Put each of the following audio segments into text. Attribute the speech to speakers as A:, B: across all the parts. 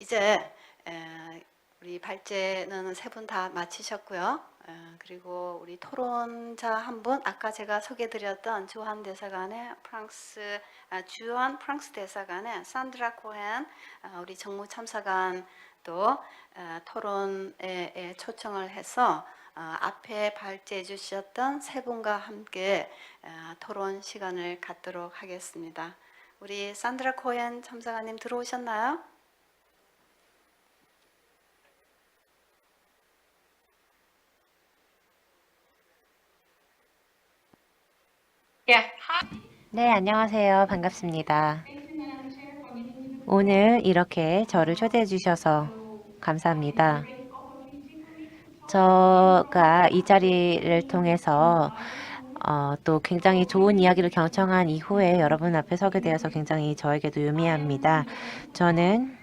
A: 이제 우리 발제는 세 분 다 마치셨고요. 그리고 우리 토론자 한 분, 아까 제가 소개드렸던 주한 프랑스 대사관의 산드라 코헨 우리 정무참사관도 토론에 초청을 해서 앞에 발제해 주셨던 세 분과 함께 토론 시간을 갖도록 하겠습니다. 우리 산드라 코헨 참사관님 들어오셨나요?
B: 네, 안녕하세요. 반갑습니다. 오늘 이렇게 저를 초대해 주셔서 감사합니다. 제가 이 자리를 통해서 또 굉장히 좋은 이야기를 경청한 이후에 여러분 앞에 서게 되어서 굉장히 저에게도 유미합니다. 저는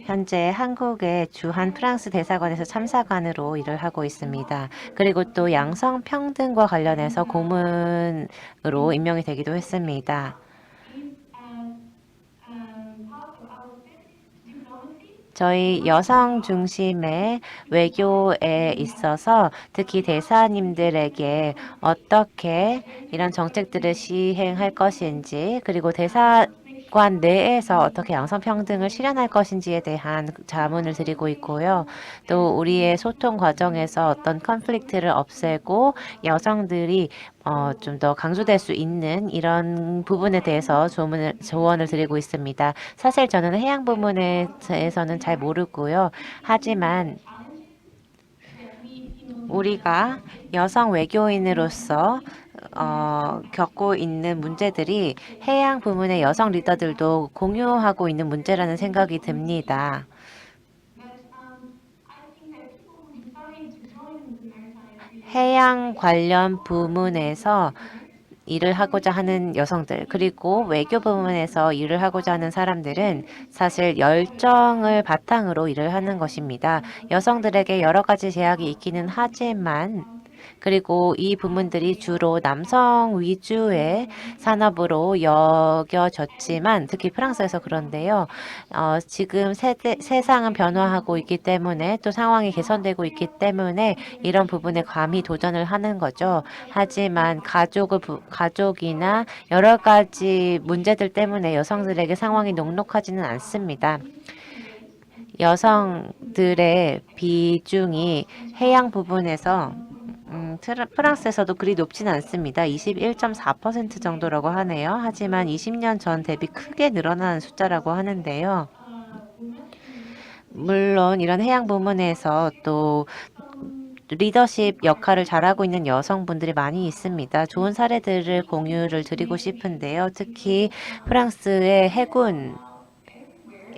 B: 현재 한국의 주한 프랑스 대사관에서 참사관으로 일을 하고 있습니다. 그리고 또 양성평등과 관련해서 고문으로 임명이 되기도 했습니다. 저희 여성 중심의 외교에 있어서 특히 대사님들에게 어떻게 이런 정책들을 시행할 것인지, 그리고 대사관 내에서 어떻게 양성평등을 실현할 것인지에 대한 자문을 드리고 있고요. 또 우리의 소통 과정에서 어떤 컨플릭트를 없애고 여성들이 좀 더 강조될 수 있는 이런 부분에 대해서 조언을 드리고 있습니다. 사실 저는 해양 부문에 대해서는 잘 모르고요. 하지만 우리가 여성 외교인으로서 겪고 있는 문제들이 해양 부문의 여성 리더들도 공유하고 있는 문제라는 생각이 듭니다. 해양 관련 부문에서 일을 하고자 하는 여성들, 그리고 외교 부문에서 일을 하고자 하는 사람들은 사실 열정을 바탕으로 일을 하는 것입니다. 여성들에게 여러 가지 제약이 있기는 하지만, 그리고 이 부문들이 주로 남성 위주의 산업으로 여겨졌지만, 특히 프랑스에서 그런데요. 지금 세상은 변화하고 있기 때문에, 또 상황이 개선되고 있기 때문에 이런 부분에 감히 도전을 하는 거죠. 하지만 가족이나 여러 가지 문제들 때문에 여성들에게 상황이 녹록하지는 않습니다. 여성들의 비중이 해양 부분에서 프랑스에서도 그리 높지는 않습니다. 21.4% 정도라고 하네요. 하지만 20년 전 대비 크게 늘어나는 숫자라고 하는데요. 물론 이런 해양 부문에서 또 리더십 역할을 잘하고 있는 여성분들이 많이 있습니다. 좋은 사례들을 공유를 드리고 싶은데요. 특히 프랑스의 해군의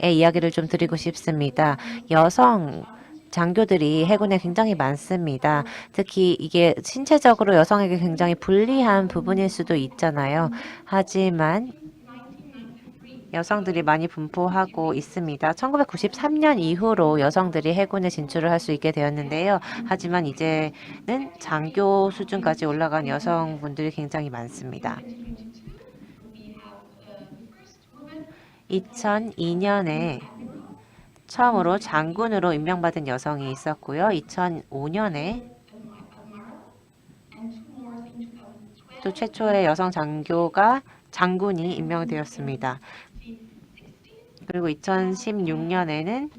B: 이야기를 좀 드리고 싶습니다. 여성 장교들이 해군에 굉장히 많습니다. 특히 이게 신체적으로 여성에게 굉장히 불리한 부분일 수도 있잖아요. 하지만 여성들이 많이 분포하고 있습니다. 1993년 이후로 여성들이 해군에 진출을 할 수 있게 되었는데요. 하지만 이제는 장교 수준까지 올라간 여성분들이 굉장히 많습니다. 2002년에 처음으로 장군으로 임명받은 여성이 있었고요. 2005년에 또 최초의 여성 장군이 임명되었습니다. 그리고 2016년에는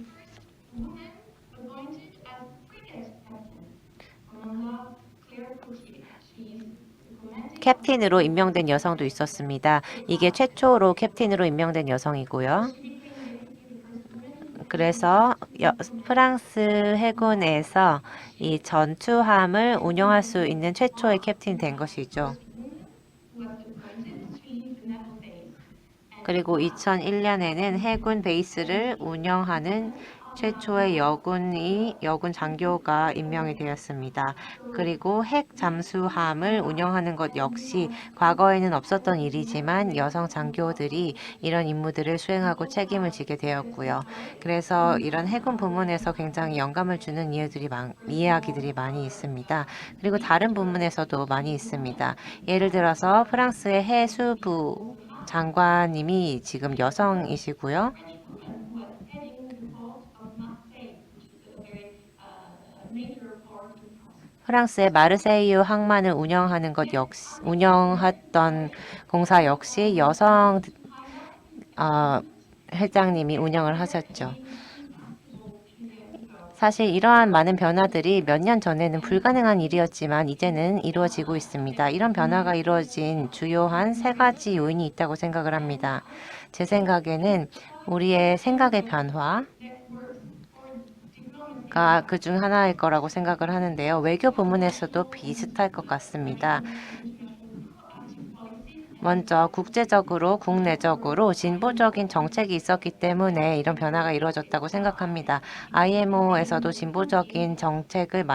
B: 캡틴으로 임명된 여성도 있었습니다. 이게 최초로 캡틴으로 임명된 여성이고요. 그래서 프랑스 해군에서 이 전투함을 운영할 수 있는 최초의 캡틴이 된 것이죠. 그리고 2001년에는 해군 베이스를 운영하는 최초의 여군 장교가 임명이 되었습니다. 그리고 핵 잠수함을 운영하는 것 역시 과거에는 없었던 일이지만 여성 장교들이 이런 임무들을 수행하고 책임을 지게 되었고요. 그래서 이런 해군 부문에서 굉장히 영감을 주는 이야기들이 많이 있습니다. 그리고 다른 부문에서도 많이 있습니다. 예를 들어서 프랑스의 해수부 장관님이 지금 여성이시고요. 프랑스의 마르세유 항만을 운영했던 공사 역시 여성 회장님이 운영을 하셨죠. 사실 이러한 많은 변화들이 몇 년 전에는 불가능한 일이었지만 이제는 이루어지고 있습니다. 이런 변화가 이루어진 주요한 세 가지 요인이 있다고 생각을 합니다. 제 생각에는 우리의 생각의 변화가 그 중 하나일 거라고 생각을 하는데요. 외교 부문에서도 비슷할 것 같습니다. 먼저 국제적으로, 국내적으로 진보적인 정책이 있었기 때문에 이런 변화가 이루어졌다고 생각합니다. IMO에서도 진보적인 정책을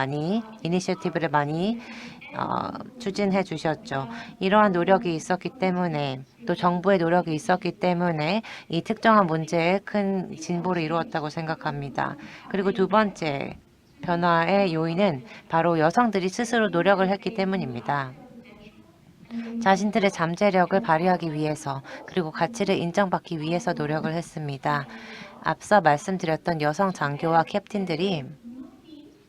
B: 이니셔티브를 많이 추진해 주셨죠. 이러한 노력이 있었기 때문에 또 정부의 노력이 있었기 때문에 이 특정한 문제에 큰 진보를 이루었다고 생각합니다. 그리고 두 번째 변화의 요인은 바로 여성들이 스스로 노력을 했기 때문입니다. 자신들의 잠재력을 발휘하기 위해서 그리고 가치를 인정받기 위해서 노력을 했습니다. 앞서 말씀드렸던 여성 장교와 캡틴들이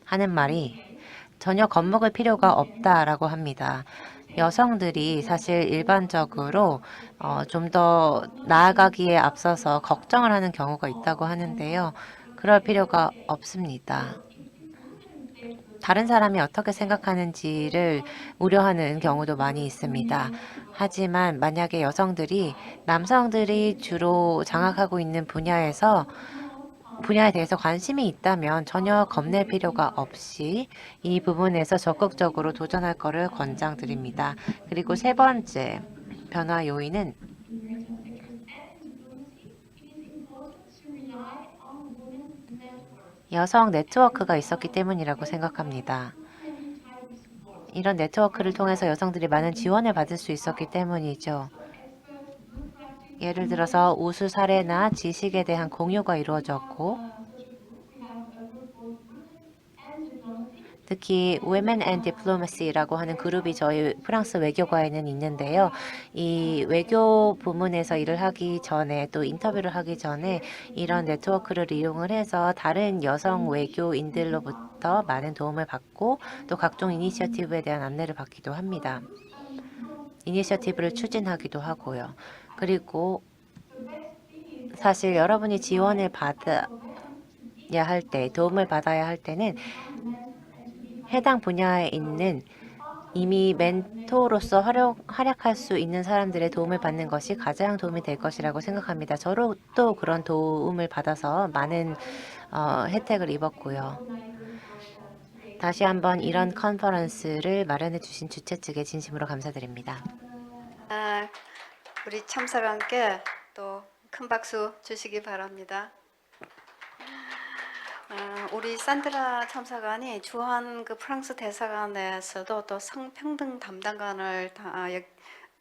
B: 하는 말이 전혀 겁먹을 필요가 없다라고 합니다. 여성들이 사실 일반적으로 좀 더 나아가기에 앞서서 걱정을 하는 경우가 있다고 하는데요. 그럴 필요가 없습니다. 다른 사람이 어떻게 생각하는지를 우려하는 경우도 많이 있습니다. 하지만 만약에 남성들이 주로 장악하고 있는 분야에 대해서 관심이 있다면 전혀 겁낼 필요가 없이 이 부분에서 적극적으로 도전할 것을 권장드립니다. 그리고 세 번째 변화 요인은 여성 네트워크가 있었기 때문이라고 생각합니다. 이런 네트워크를 통해서 여성들이 많은 지원을 받을 수 있었기 때문이죠. 예를 들어서 우수 사례나 지식에 대한 공유가 이루어졌고, 특히 Women and Diplomacy라고 하는 그룹이 저희 프랑스 외교과에는 있는데요. 이 외교 부문에서 일을 하기 전에 또 인터뷰를 하기 전에 이런 네트워크를 이용을 해서 다른 여성 외교인들로부터 많은 도움을 받고 또 각종 이니셔티브에 대한 안내를 받기도 합니다. 이니셔티브를 추진하기도 하고요. 그리고 사실 여러분이 지원을 받아야 할 때, 도움을 받아야 할 때는 해당 분야에 있는 이미 멘토로서 활약할 수 있는 사람들의 도움을 받는 것이 가장 도움이 될 것이라고 생각합니다. 저도 그런 도움을 받아서 많은 혜택을 입었고요. 다시 한번 이런 컨퍼런스를 마련해 주신 주최 측에 진심으로 감사드립니다.
A: 우리 참석관께 또 큰 박수 주시기 바랍니다. 우리 산드라 참사관이 주한 그 프랑스 대사관에서도 또 성평등 담당관을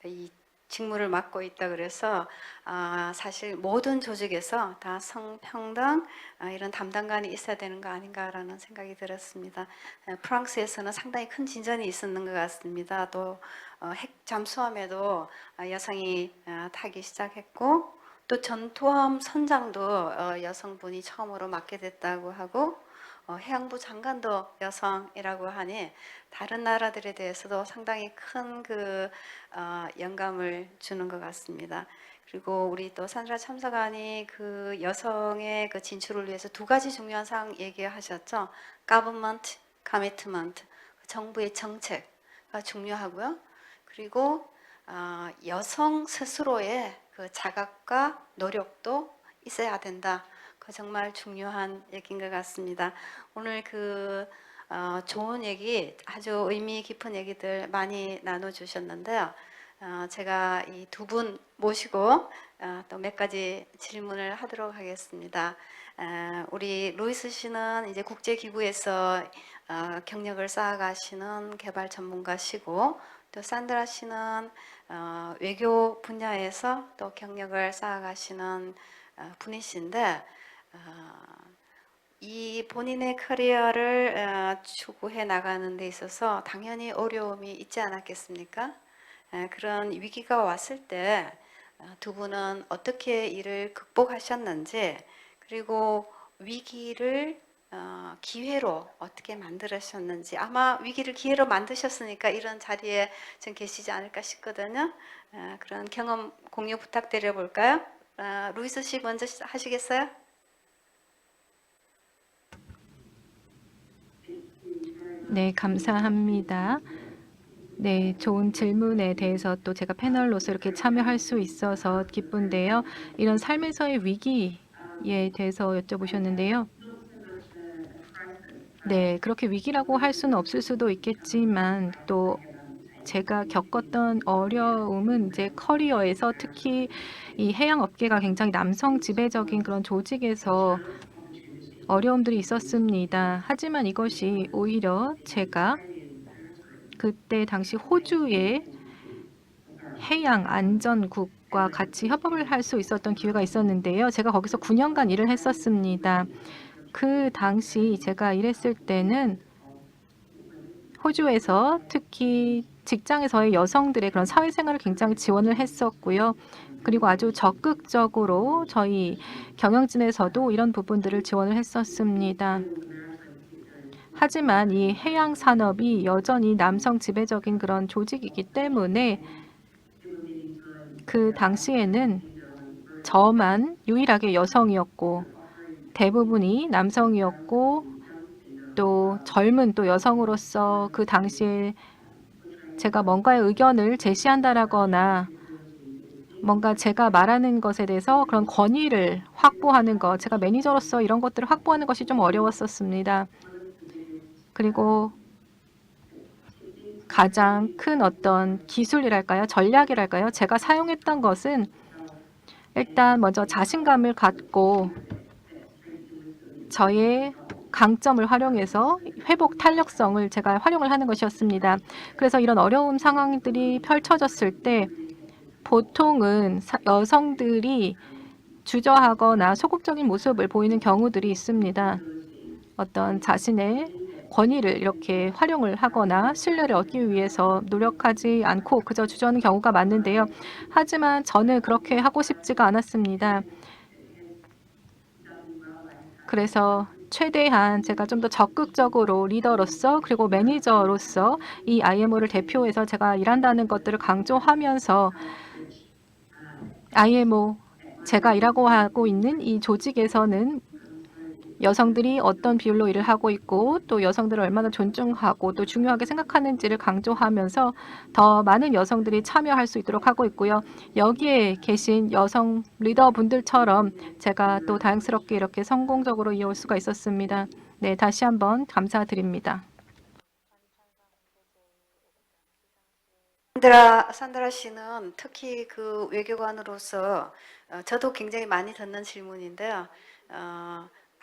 A: 이 직무를 맡고 있다 그래서 사실 모든 조직에서 다 성평등 이런 담당관이 있어야 되는 거 아닌가라는 생각이 들었습니다. 프랑스에서는 상당히 큰 진전이 있었는 것 같습니다. 또 핵 잠수함에도 여성이 타기 시작했고 또 전투함 선장도 여성분이 처음으로 맡게 됐다고 하고 해양부 장관도 여성이라고 하니 다른 나라들에 대해서도 상당히 큰 영감을 주는 것 같습니다. 그리고 우리 또 산드라 참사관이 그 여성의 그 진출을 위해서 두 가지 중요한 사항 얘기하셨죠. Government Commitment, 정부의 정책가 중요하고요. 그리고 여성 스스로의 그 자각과 노력도 있어야 된다. 그 정말 중요한 얘기인 것 같습니다. 오늘 좋은 얘기, 아주 의미 깊은 얘기들 많이 나눠주셨는데요. 제가 이 두 분 모시고 또 몇 가지 질문을 하도록 하겠습니다. 우리 루이스 씨는 이제 국제기구에서 경력을 쌓아가시는 개발 전문가시고 또 산드라 씨는 외교 분야에서 또 경력을 쌓아가시는 분이신데 이 본인의 커리어를 추구해 나가는 데 있어서 당연히 어려움이 있지 않았겠습니까? 그런 위기가 왔을 때 두 분은 어떻게 이를 극복하셨는지, 그리고 위기를 기회로 어떻게 만들으셨는지. 아마 위기를 기회로 만드셨으니까 이런 자리에 좀 계시지 않을까 싶거든요. 그런 경험 공유 부탁드려 볼까요? 루이스 씨 먼저 하시겠어요?
C: 네, 감사합니다. 네, 좋은 질문에 대해서 또 제가 패널로서 이렇게 참여할 수 있어서 기쁜데요. 이런 삶에서의 위기에 대해서 여쭤보셨는데요. 네, 그렇게 위기라고 할 수는 없을 수도 있겠지만 또 제가 겪었던 어려움은 이제 커리어에서 특히 이 해양 업계가 굉장히 남성 지배적인 그런 조직에서 어려움들이 있었습니다. 하지만 이것이 오히려 제가 그때 당시 호주의 해양 안전국과 같이 협업을 할 수 있었던 기회가 있었는데요. 제가 거기서 9년간 일을 했었습니다. 그 당시 제가 일했을 때는 호주에서 특히 직장에서의 여성들의 그런 사회생활을 굉장히 지원을 했었고요. 그리고 아주 적극적으로 저희 경영진에서도 이런 부분들을 지원을 했었습니다. 하지만 이 해양 산업이 여전히 남성 지배적인 그런 조직이기 때문에 그 당시에는 저만 유일하게 여성이었고 대부분이 남성이었고 또 젊은 또 여성으로서 그 당시에 제가 뭔가의 의견을 제시한다라거나 뭔가 제가 말하는 것에 대해서 그런 권위를 확보하는 것, 제가 매니저로서 이런 것들을 확보하는 것이 좀 어려웠었습니다. 그리고 가장 큰 어떤 기술이랄까요? 전략이랄까요? 제가 사용했던 것은 일단 먼저 자신감을 갖고 저의 강점을 활용해서 회복 탄력성을 제가 활용을 하는 것이었습니다. 그래서 이런 어려운 상황들이 펼쳐졌을 때 보통은 여성들이 주저하거나 소극적인 모습을 보이는 경우들이 있습니다. 어떤 자신의 권위를 이렇게 활용을 하거나 신뢰를 얻기 위해서 노력하지 않고 그저 주저하는 경우가 많은데요. 하지만 저는 그렇게 하고 싶지가 않았습니다. 그래서 최대한 제가 좀 더 적극적으로 리더로서 그리고 매니저로서 이 IMO를 대표해서 제가 일한다는 것들을 강조하면서 IMO 제가 일하고 하고 있는 이 조직에서는 여성들이 어떤 비율로 일을 하고 있고 또 여성들을 얼마나 존중하고 또 중요하게 생각하는지를 강조하면서 더 많은 여성들이 참여할 수 있도록 하고 있고요. 여기에 계신 여성 리더분들처럼 제가 또 다행스럽게 이렇게 성공적으로 이어올 수가 있었습니다. 네, 다시 한번 감사드립니다.
A: 산드라 씨는 특히 그 외교관으로서 저도 굉장히 많이 듣는 질문인데요.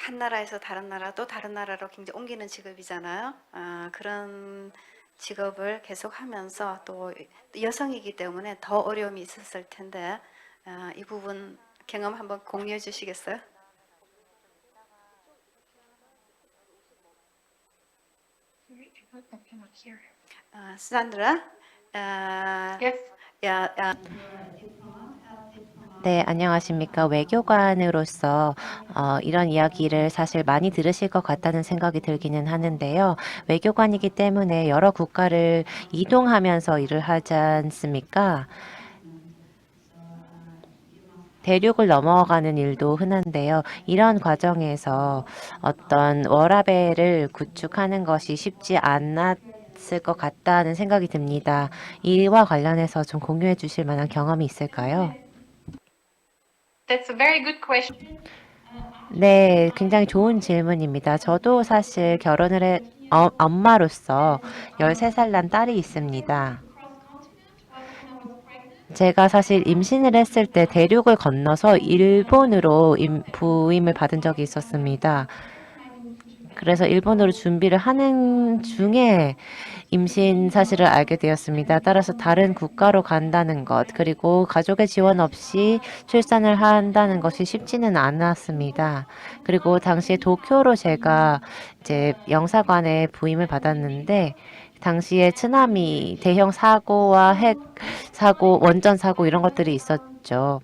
A: 한 나라에서 다른 나라 또 다른 나라로 굉장히 옮기는 직업이잖아요. 그런 직업을 계속하면서 또 여성이기 때문에 더 어려움이 있었을 텐데 이 부분 경험 한번 공유해 주시겠어요? 산드라,
B: 네, 안녕하십니까. 외교관으로서 이런 이야기를 사실 많이 들으실 것 같다는 생각이 들기는 하는데요. 외교관이기 때문에 여러 국가를 이동하면서 일을 하지 않습니까? 대륙을 넘어가는 일도 흔한데요. 이런 과정에서 어떤 워라밸을 구축하는 것이 쉽지 않았을 것 같다는 생각이 듭니다. 이와 관련해서 좀 공유해 주실 만한 경험이 있을까요?
D: That's a very good question.
B: 네, 굉장히 좋은 질문입니다. 저도 사실 엄마로서 13살 난 딸이 있습니다. 제가 사실 임신을 했을 때 대륙을 건너서 일본으로 부임을 받은 적이 있었습니다. 그래서 일본으로 준비를 하는 중에 임신 사실을 알게 되었습니다. 따라서 다른 국가로 간다는 것, 그리고 가족의 지원 없이 출산을 한다는 것이 쉽지는 않았습니다. 그리고 당시에 도쿄로 제가 이제 영사관에 부임을 받았는데, 당시에 쓰나미, 대형 사고와 핵 사고, 원전 사고 이런 것들이 있죠.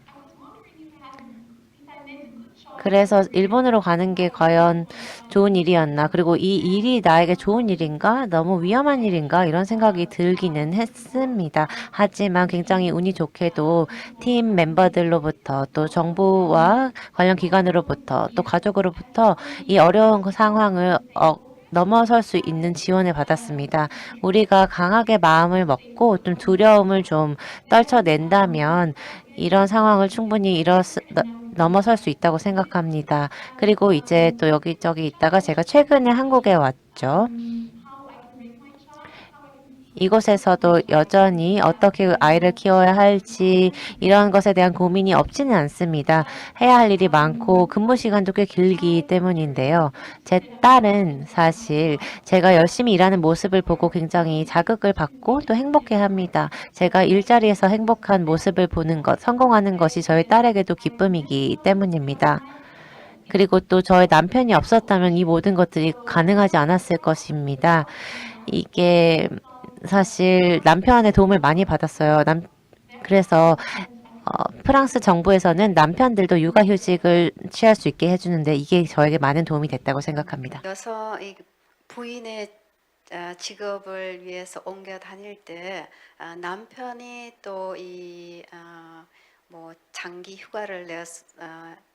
B: 그래서 일본으로 가는 게 과연 좋은 일이었나? 그리고 이 일이 나에게 좋은 일인가? 너무 위험한 일인가? 이런 생각이 들기는 했습니다. 하지만 굉장히 운이 좋게도 팀 멤버들로부터 또 정부와 관련 기관으로부터 또 가족으로부터 이 어려운 그 상황을 넘어설 수 있는 지원을 받았습니다. 우리가 강하게 마음을 먹고 좀 두려움을 좀 떨쳐낸다면 이런 상황을 충분히 넘어설 수 있다고 생각합니다. 그리고 이제 또 여기저기 있다가 제가 최근에 한국에 왔죠. 이곳에서도 여전히 어떻게 아이를 키워야 할지 이런 것에 대한 고민이 없지는 않습니다. 해야 할 일이 많고 근무 시간도 꽤 길기 때문인데요. 제 딸은 사실 제가 열심히 일하는 모습을 보고 굉장히 자극을 받고 또 행복해합니다. 제가 일자리에서 행복한 모습을 보는 것, 성공하는 것이 저희 딸에게도 기쁨이기 때문입니다. 그리고 또 저의 남편이 없었다면 이 모든 것들이 가능하지 않았을 것입니다. 이게 사실 남편의 도움을 많이 받았어요. 그래서 프랑스 정부에서는 남편들도 육아휴직을 취할 수 있게 해주는데 이게 저에게 많은 도움이 됐다고 생각합니다.
A: 이 부인의 직업을 위해서 옮겨 다닐 때 남편이 또 뭐 장기 휴가를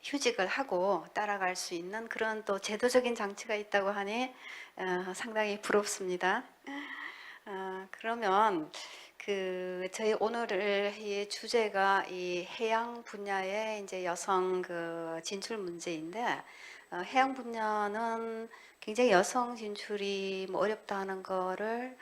A: 휴직을 하고 따라갈 수 있는 그런 또 제도적인 장치가 있다고 하니 상당히 부럽습니다. 그러면 저희 오늘의 주제가 이 해양 분야의 이제 여성 진출 문제인데 해양 분야는 굉장히 여성 진출이 뭐 어렵다는 거를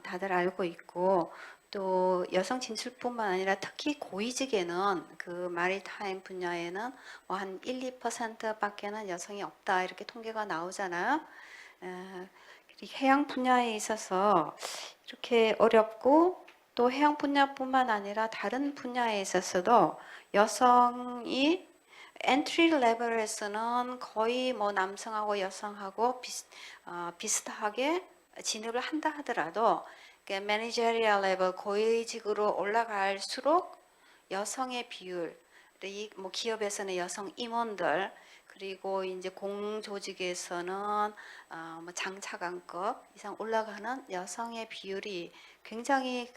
A: 다들 알고 있고 또 여성 진출뿐만 아니라 특히 고위직에는 마리타임 분야에는 뭐 한 1~2%밖에는 여성이 없다 이렇게 통계가 나오잖아요. 해양 분야에 있어서 이렇게 어렵고 또 해양 분야뿐만 아니라 다른 분야에 있어서도 여성이 엔트리 레벨에서는 거의 뭐 남성하고 여성하고 비슷하게 진입을 한다 하더라도 매니저리얼 레벨 고위직으로 올라갈수록 여성의 비율, 뭐 기업에서는 여성 임원들 그리고 이제 공조직에서는 뭐 장차관급 이상 올라가는 여성의 비율이 굉장히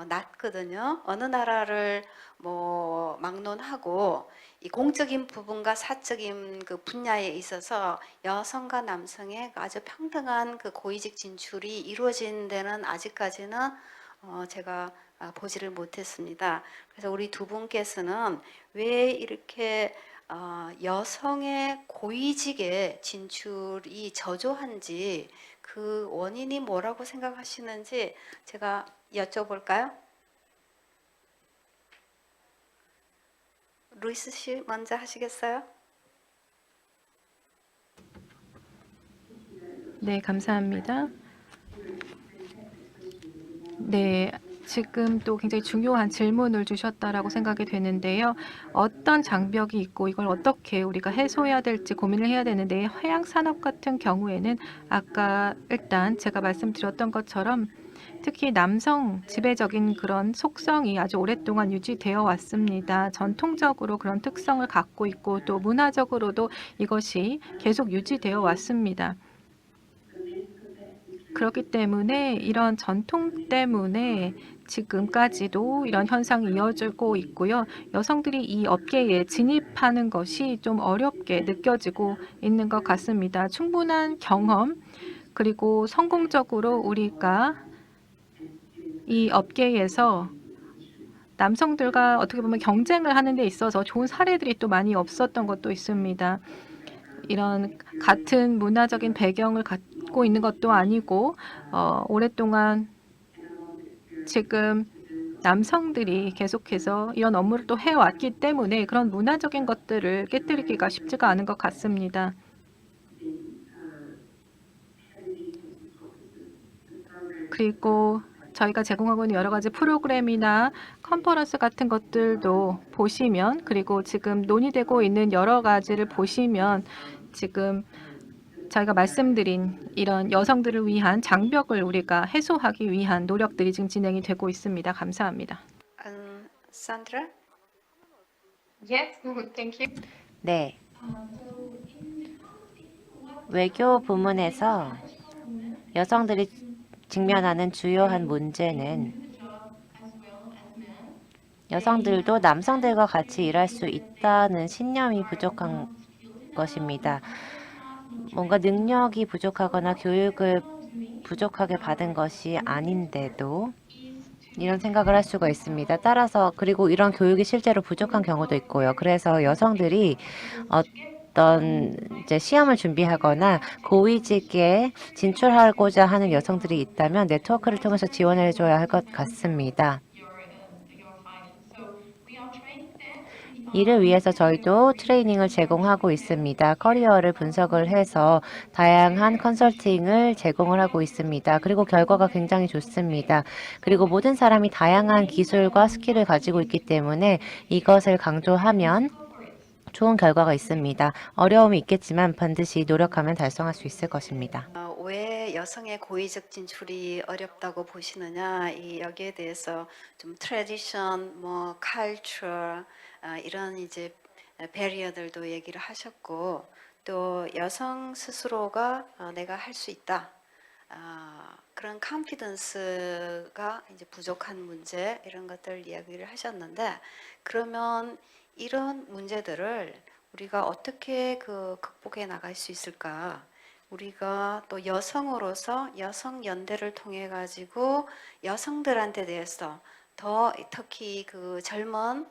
A: 낮거든요. 어느 나라를 뭐 막론하고 이 공적인 부분과 사적인 분야에 있어서 여성과 남성의 아주 평등한 고위직 진출이 이루어진 데는 아직까지는 제가 보지를 못했습니다. 그래서 우리 두 분께서는 왜 이렇게 여성의 고위직의 진출이 저조한지 그 원인이 뭐라고 생각하시는지 제가 여쭤볼까요? 루이스 씨 먼저 하시겠어요?
C: 네, 감사합니다. 네, 지금 또 굉장히 중요한 질문을 주셨다라고 생각이 되는데요. 어떤 장벽이 있고 이걸 어떻게 우리가 해소해야 될지 고민을 해야 되는데 해양 산업 같은 경우에는 아까 일단 제가 말씀드렸던 것처럼 특히 남성 지배적인 그런 속성이 아주 오랫동안 유지되어 왔습니다. 전통적으로 그런 특성을 갖고 있고 또 문화적으로도 이것이 계속 유지되어 왔습니다. 그렇기 때문에 이런 전통 때문에 지금까지도 이런 현상이 이어지고 있고요. 여성들이 이 업계에 진입하는 것이 좀 어렵게 느껴지고 있는 것 같습니다. 충분한 경험 그리고 성공적으로 우리가 이 업계에서 남성들과 어떻게 보면 경쟁을 하는 데 있어서 좋은 사례들이 또 많이 없었던 것도 있습니다. 이런 같은 문화적인 배경을 갖고 있는 것도 아니고 오랫동안 지금 남성들이 계속해서 이런 업무를 또 해왔기 때문에 그런 문화적인 것들을 깨뜨리기가 쉽지가 않은 것 같습니다. 그리고 저희가 제공하고 있는 여러 가지 프로그램이나 컨퍼런스 같은 것들도 보시면 그리고 지금 논의되고 있는 여러 가지를 보시면 지금 저희가 말씀드린 이런 여성들을 위한 장벽을 우리가 해소하기 위한 노력들이 지금 진행이 되고 있습니다. 감사합니다.
A: 산드라?
D: Yes, thank you.
B: 네. 외교 부문에서 여성들이 직면하는 주요한 문제는 여성들도 남성들과 같이 일할 수 있다는 신념이 부족한 것입니다. 뭔가 능력이 부족하거나 교육을 부족하게 받은 것이 아닌데도 이런 생각을 할 수가 있습니다. 따라서 그리고 이런 교육이 실제로 부족한 경우도 있고요. 그래서 여성들이 어떤 이제 시험을 준비하거나 고위직에 진출하고자 하는 여성들이 있다면 네트워크를 통해서 지원을 해줘야 할 것 같습니다. 이를 위해서 저희도 트레이닝을 제공하고 있습니다. 커리어를 분석을 해서 다양한 컨설팅을 제공을 하고 있습니다. 그리고 결과가 굉장히 좋습니다. 그리고 모든 사람이 다양한 기술과 스킬을 가지고 있기 때문에 이것을 강조하면 좋은 결과가 있습니다. 어려움이 있겠지만 반드시 노력하면 달성할 수 있을 것입니다.
A: 왜 여성의 고위직 진출이 어렵다고 보시느냐? 여기에 대해서 좀 트래디션, 뭐 culture 이런 이제 배리어들도 얘기를 하셨고 또 여성 스스로가 내가 할 수 있다. 그런 컨피던스가 이제 부족한 문제 이런 것들 이야기를 하셨는데 그러면 이런 문제들을 우리가 어떻게 극복해 나갈 수 있을까? 우리가 또 여성으로서 여성 연대를 통해 가지고 여성들한테 대해서 더 특히 젊은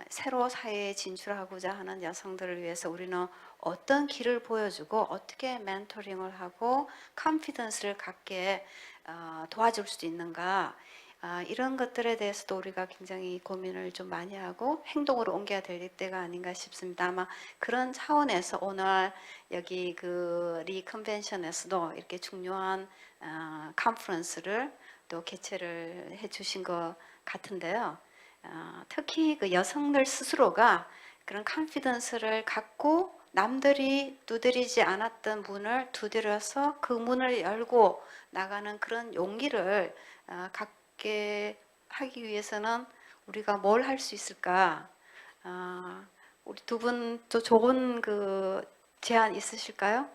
A: 새로 사회에 진출하고자 하는 여성들을 위해서 우리는 어떤 길을 보여주고 어떻게 멘토링을 하고 컨피던스를 갖게 도와줄 수 있는가 이런 것들에 대해서도 우리가 굉장히 고민을 좀 많이 하고 행동으로 옮겨야 될 때가 아닌가 싶습니다. 아마 그런 차원에서 오늘 여기 리컨벤션에서도 이렇게 중요한 컨퍼런스를 또 개최를 해주신 것 같은데요. 특히 여성들 스스로가 그런 컨피던스를 갖고 남들이 두드리지 않았던 문을 두드려서 그 문을 열고 나가는 그런 용기를 갖게 하기 위해서는 우리가 뭘 할 수 있을까? 우리 두 분 또 좋은 제안 있으실까요?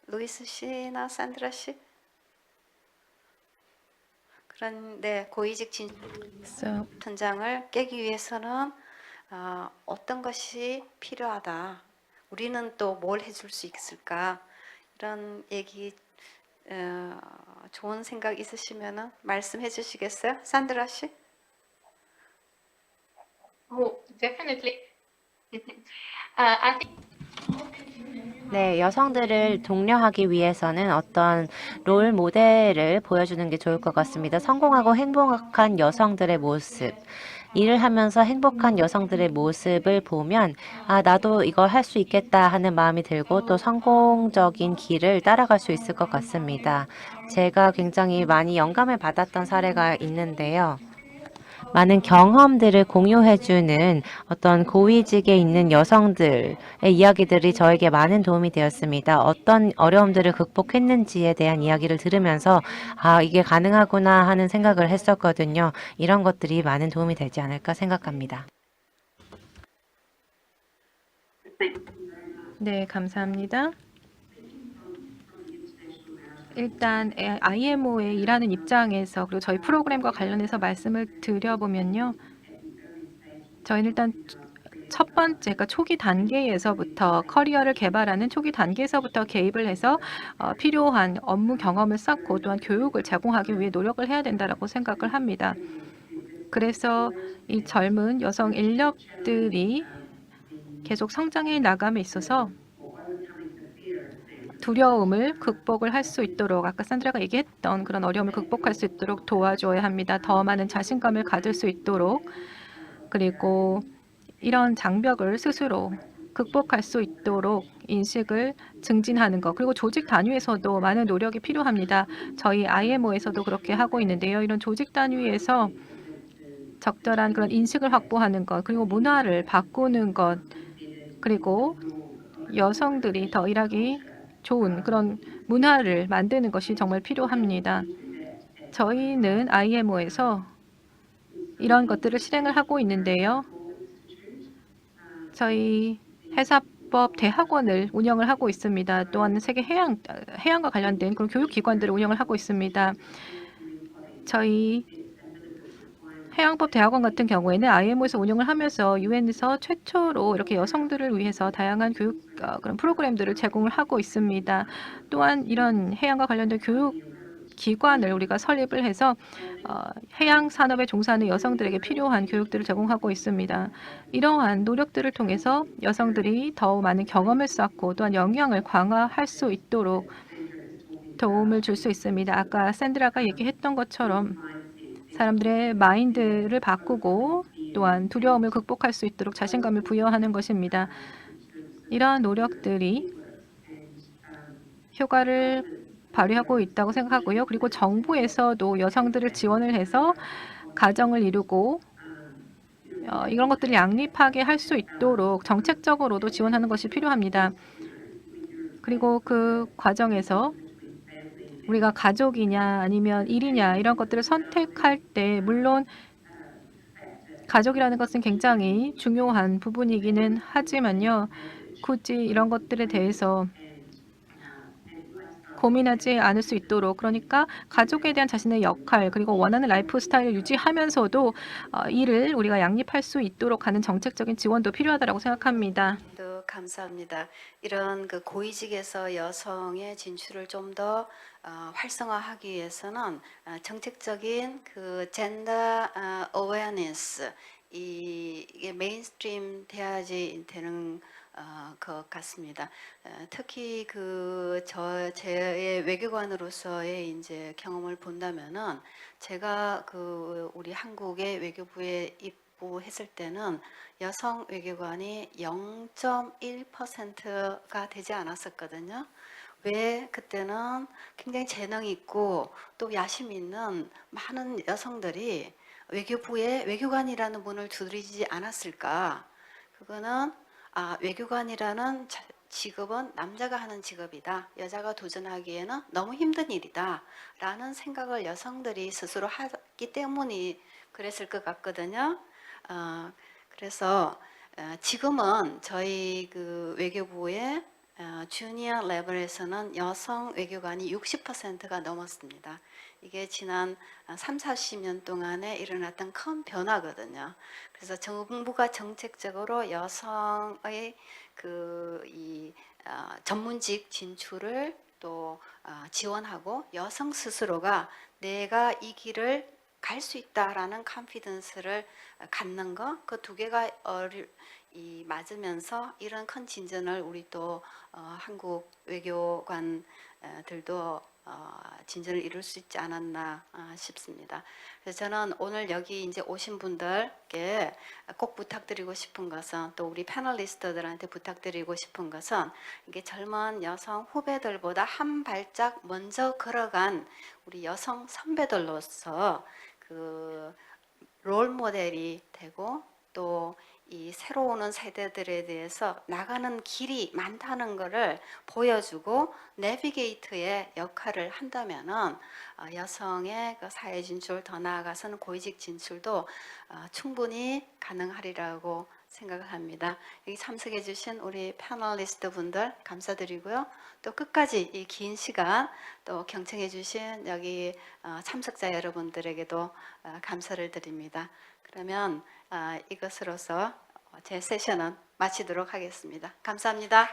A: 루이스 씨나 산드라 씨? 그런 고위직
C: So
A: 전장을 깨기 위해서는 어떤 것이 필요하다. 우리는 또 뭘 해줄 수 있을까? 이런 얘기 좋은 생각 있으시면은 말씀해 주시겠어요? 산드라 씨?
D: Oh, definitely. I think
B: 네, 여성들을 독려하기 위해서는 어떤 롤 모델을 보여주는 게 좋을 것 같습니다. 성공하고 행복한 여성들의 모습. 일을 하면서 행복한 여성들의 모습을 보면 나도 이걸 할 수 있겠다 하는 마음이 들고 또 성공적인 길을 따라갈 수 있을 것 같습니다. 제가 굉장히 많이 영감을 받았던 사례가 있는데요. 많은 경험들을 공유해주는 어떤 고위직에 있는 여성들의 이야기들이 저에게 많은 도움이 되었습니다. 어떤 어려움들을 극복했는지에 대한 이야기를 들으면서 이게 가능하구나 하는 생각을 했었거든요. 이런 것들이 많은 도움이 되지 않을까 생각합니다.
C: 네, 감사합니다. 일단 IMO에 일하는 입장에서 그리고 저희 프로그램과 관련해서 말씀을 드려보면요. 저희는 일단 첫 번째, 그러니까 초기 단계에서부터 커리어를 개발하는 초기 단계에서부터 개입을 해서 필요한 업무 경험을 쌓고 또한 교육을 제공하기 위해 노력을 해야 된다라고 생각을 합니다. 그래서 이 젊은 여성 인력들이 계속 성장해 나감에 있어서 두려움을 극복을 할 수 있도록 아까 산드라가 얘기했던 그런 어려움을 극복할 수 있도록 도와줘야 합니다. 더 많은 자신감을 가질 수 있도록 그리고 이런 장벽을 스스로 극복할 수 있도록 인식을 증진하는 것 그리고 조직 단위에서도 많은 노력이 필요합니다. 저희 IMO에서도 그렇게 하고 있는데요. 이런 조직 단위에서 적절한 그런 인식을 확보하는 것 그리고 문화를 바꾸는 것 그리고 여성들이 더 일하기 좋은 그런 문화를 만드는 것이 정말 필요합니다. 저희는 IMO에서 이런 것들을 실행을 하고 있는데요. 저희 회사법 대학원을 운영을 하고 있습니다. 또한 세계 해양과 관련된 그런 교육기관들을 운영을 하고 있습니다. 저희 해양법 대학원 같은 경우에는 IMO에서 운영을 하면서 유엔에서 최초로 이렇게 여성들을 위해서 다양한 교육 그런 프로그램들을 제공을 하고 있습니다. 또한 이런 해양과 관련된 교육 기관을 우리가 설립을 해서 해양 산업에 종사하는 여성들에게 필요한 교육들을 제공하고 있습니다. 이러한 노력들을 통해서 여성들이 더 많은 경험을 쌓고 또한 역량을 강화할 수 있도록 도움을 줄 수 있습니다. 아까 샌드라가 얘기했던 것처럼 사람들의 마인드를 바꾸고 또한 두려움을 극복할 수 있도록 자신감을 부여하는 것입니다. 이러한 노력들이 효과를 발휘하고 있다고 생각하고요. 그리고 정부에서도 여성들을 지원을 해서 가정을 이루고 이런 것들을 양립하게 할 수 있도록 정책적으로도 지원하는 것이 필요합니다. 그리고 그 과정에서 우리가 가족이냐 아니면 일이냐 이런 것들을 선택할 때 물론 가족이라는 것은 굉장히 중요한 부분이기는 하지만요. 굳이 이런 것들에 대해서 고민하지 않을 수 있도록 그러니까 가족에 대한 자신의 역할 그리고 원하는 라이프 스타일을 유지하면서도 이를 우리가 양립할 수 있도록 하는 정책적인 지원도 필요하다고 생각합니다.
A: 또 감사합니다. 이런 그 고위직에서 여성의 진출을 좀 더 활성화하기 위해서는 정책적인 그 젠더 어웨어니스 이게 메인스트림 돼야지 되는 것 같습니다. 특히 그 제 외교관으로서의 이제 경험을 본다면은 제가 그 우리 한국의 외교부에 입부했을 때는 여성 외교관이 0.1%가 되지 않았었거든요. 왜 그때는 굉장히 재능 있고 또 야심 있는 많은 여성들이 외교부에 외교관이라는 문을 두드리지 않았을까? 그거는 외교관이라는 직업은 남자가 하는 직업이다. 여자가 도전하기에는 너무 힘든 일이다. 라는 생각을 여성들이 스스로 하기 때문이 그랬을 것 같거든요. 그래서 지금은 저희 그 외교부의 주니어 레벨에서는 여성 외교관이 60%가 넘었습니다. 이게 지난 3, 40년 동안에 일어났던 큰 변화거든요. 그래서 정부가 정책적으로 여성의 전문직 진출을 또 지원하고 여성 스스로가 내가 이 길을 갈 수 있다라는 컨피던스를 갖는 거, 그 두 개가 맞으면서 이런 큰 진전을 우리 또 한국 외교관들도 진전을 이룰 수 있지 않았나 싶습니다. 그래서 저는 오늘 여기 이제 오신 분들께 꼭 부탁드리고 싶은 것은 또 우리 패널리스트들한테 부탁드리고 싶은 것은 이게 젊은 여성 후배들보다 한 발짝 먼저 걸어간 우리 여성 선배들로서 그 롤 모델이 되고 또 이 새로 오는 세대들에 대해서 나가는 길이 많다는 것을 보여주고 내비게이터의 역할을 한다면은 여성의 그 사회 진출 더 나아가서는 고위직 진출도 충분히 가능하리라고 생각을 합니다. 여기 참석해 주신 우리 패널리스트 분들 감사드리고요. 또 끝까지 이 긴 시간 또 경청해 주신 여기 참석자 여러분들에게도 감사를 드립니다. 그러면 이것으로서 제 세션은 마치도록 하겠습니다. 감사합니다.